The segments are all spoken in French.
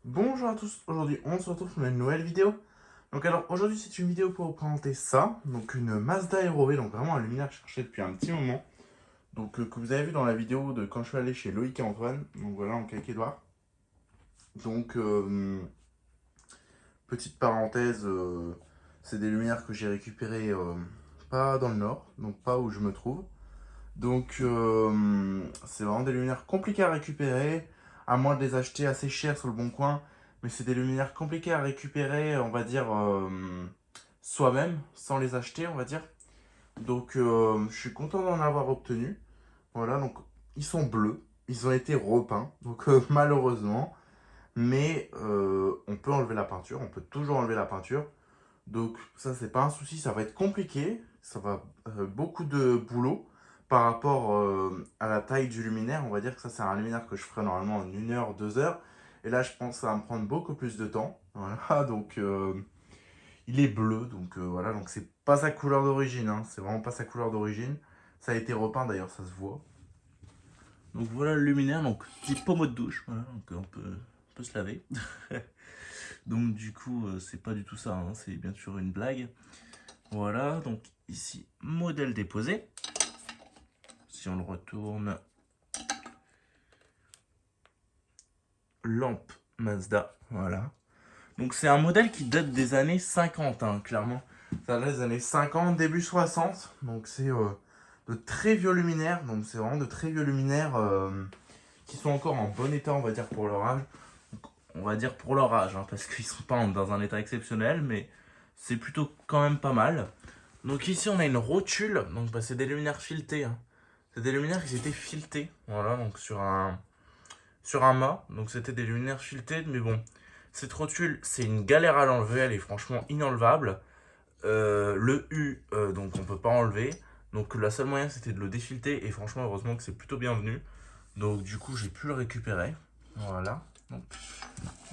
Bonjour à tous, aujourd'hui on se retrouve pour une nouvelle vidéo. Donc alors aujourd'hui c'est une vidéo pour vous présenter ça, donc une Mazda ROV, donc vraiment un luminaire cherché depuis un petit moment. Donc que vous avez vu dans la vidéo de quand je suis allé chez Loïc et Antoine, donc voilà en quelques doigts. Donc petite parenthèse, c'est des luminaires que j'ai récupérés pas dans le nord, donc pas où je me trouve. Donc c'est vraiment des luminaires compliqués à récupérer, à moins de les acheter assez cher sur le bon coin. Mais c'est des luminaires compliqués à récupérer, on va dire, soi-même, sans les acheter, on va dire. Donc je suis content d'en avoir obtenu. Voilà, donc ils sont bleus, ils ont été repeints, donc malheureusement. Mais on peut enlever la peinture, on peut toujours enlever la peinture. Donc ça c'est pas un souci, ça va être compliqué, ça va beaucoup de boulot par rapport à la taille du luminaire. On va dire que ça c'est un luminaire que je ferai normalement en 1 heure, 2 heures. Et là je pense que ça va me prendre beaucoup plus de temps. Voilà, donc il est bleu, donc voilà, donc c'est pas sa couleur d'origine, hein. C'est vraiment pas sa couleur d'origine. Ça a été repeint d'ailleurs, ça se voit. Donc voilà le luminaire, donc petit pommeau de douche, voilà, donc on peut se laver. Donc du coup c'est pas du tout ça, hein, c'est bien sûr une blague. Voilà, donc ici, modèle déposé. Si on le retourne, lampe Mazda, voilà. Donc c'est un modèle qui date des années 50, hein, clairement. Ça date des années 50, début 60. Donc c'est de très vieux luminaires. Donc c'est vraiment de très vieux luminaires qui sont encore en bon état, on va dire, pour leur âge. Donc, on va dire pour leur âge, hein, parce qu'ils sont pas dans un état exceptionnel, mais c'est plutôt quand même pas mal. Donc ici on a une rotule, donc bah, c'est des luminaires filetés, hein. C'est des luminaires qui étaient filetés, voilà, donc sur un mât. Donc c'était des luminaires filetés, mais bon, cette rotule, c'est une galère à l'enlever, elle est franchement inenlevable. Le U, donc on peut pas enlever. Donc la seule moyen c'était de le défileter, et franchement, heureusement que c'est plutôt bienvenu. Donc du coup, j'ai pu le récupérer. Voilà. Donc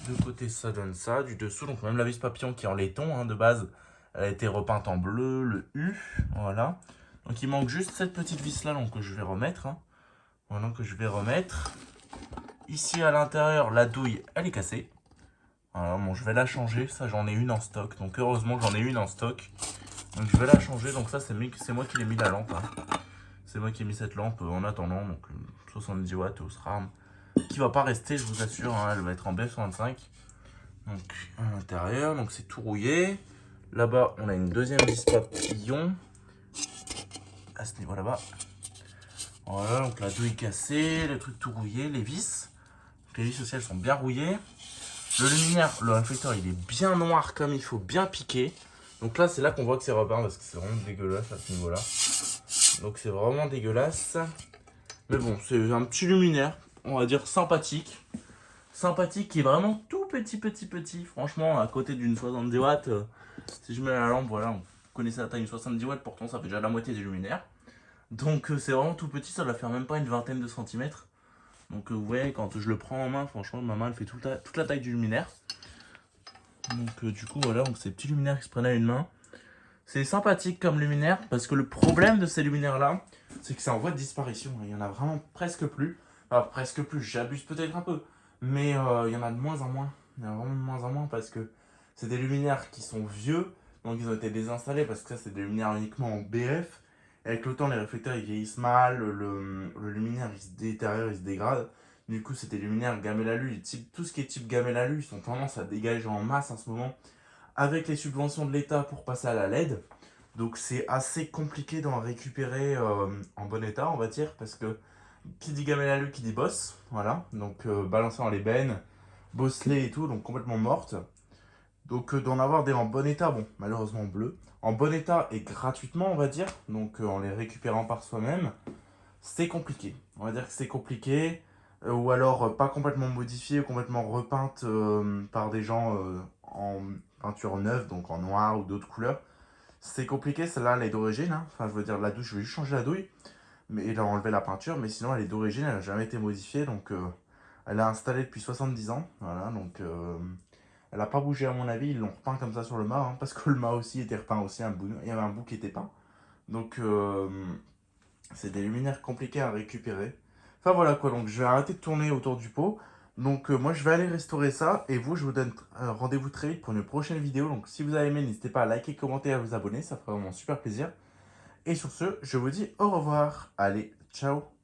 de côté, ça donne ça. Du dessous, donc même la vis papillon qui est en laiton, hein, de base, elle a été repeinte en bleu, le U. Voilà. Donc il manque juste cette petite vis là, donc que je vais remettre, hein. Voilà, que je vais remettre. Ici à l'intérieur, la douille, elle est cassée. Voilà, bon, je vais la changer. Ça, j'en ai une en stock. Donc heureusement que j'en ai une en stock. Donc je vais la changer. Donc ça, c'est moi qui l'ai mis la lampe, hein. C'est moi qui ai mis cette lampe en attendant. Donc 70 watts au SRAM. Qui va pas rester, je vous assure, hein. Elle va être en BF65. Donc à l'intérieur, donc c'est tout rouillé. Là-bas, on a une deuxième vis papillon. À ce niveau là-bas. Voilà, donc la douille cassée, le truc tout rouillé, les vis. Donc, les vis aussi, elles sont bien rouillées. Le luminaire, le réflecteur, il est bien noir comme il faut, bien piqué. Donc là, c'est là qu'on voit que c'est repeint parce que c'est vraiment dégueulasse à ce niveau-là. Donc c'est vraiment dégueulasse. Mais bon, c'est un petit luminaire, on va dire sympathique. Sympathique qui est vraiment tout petit. Franchement, à côté d'une 70 watts, si je mets la lampe, voilà, vous connaissez la taille d'une 70 watts, pourtant ça fait déjà la moitié du luminaire. Donc c'est vraiment tout petit, ça doit faire même pas une vingtaine de centimètres. Donc vous voyez, quand je le prends en main, franchement, ma main elle fait toute la taille du luminaire. Donc du coup voilà, donc ces petits luminaires qui se prennent à une main. C'est sympathique comme luminaire parce que le problème de ces luminaires là, c'est que c'est en voie de disparition. Il y en a vraiment presque plus. Enfin, presque plus, j'abuse peut-être un peu. Mais il y en a de moins en moins. Il y en a vraiment de moins en moins parce que c'est des luminaires qui sont vieux. Donc ils ont été désinstallés parce que ça c'est des luminaires uniquement en BF. Et avec le temps les réflecteurs ils vieillissent mal, le luminaire il se détériore, il se dégrade. Du coup c'est des luminaires gamelle alu. Tout ce qui est type gamelle alu, ils ont tendance à dégager en masse en ce moment avec les subventions de l'État pour passer à la LED. Donc c'est assez compliqué d'en récupérer en bon état, on va dire, parce que qui dit gamelle alu, qui dit bosse, voilà. Donc balancé dans les bennes, bosselées et tout, donc complètement morte. Donc d'en avoir des en bon état, bon, malheureusement bleu, en bon état et gratuitement, on va dire, donc en les récupérant par soi-même, c'est compliqué. On va dire que c'est compliqué, ou alors pas complètement modifié, complètement repeinte par des gens en peinture neuve, donc en noir ou d'autres couleurs. C'est compliqué, celle-là elle est d'origine, hein. Enfin je veux dire la douche, je vais juste changer la douille, mais il a enlevé la peinture, mais sinon elle est d'origine, elle n'a jamais été modifiée, donc elle est installée depuis 70 ans, voilà, donc elle n'a pas bougé à mon avis, ils l'ont repeint comme ça sur le mât, hein, parce que le mât aussi était repeint aussi, il y avait un bout qui était peint. Donc c'est des luminaires compliqués à récupérer. Enfin voilà quoi, donc je vais arrêter de tourner autour du pot. Donc moi je vais aller restaurer ça et vous je vous donne rendez-vous très vite pour une prochaine vidéo. Donc si vous avez aimé, n'hésitez pas à liker, commenter et à vous abonner, ça ferait vraiment super plaisir. Et sur ce, je vous dis au revoir. Allez, ciao.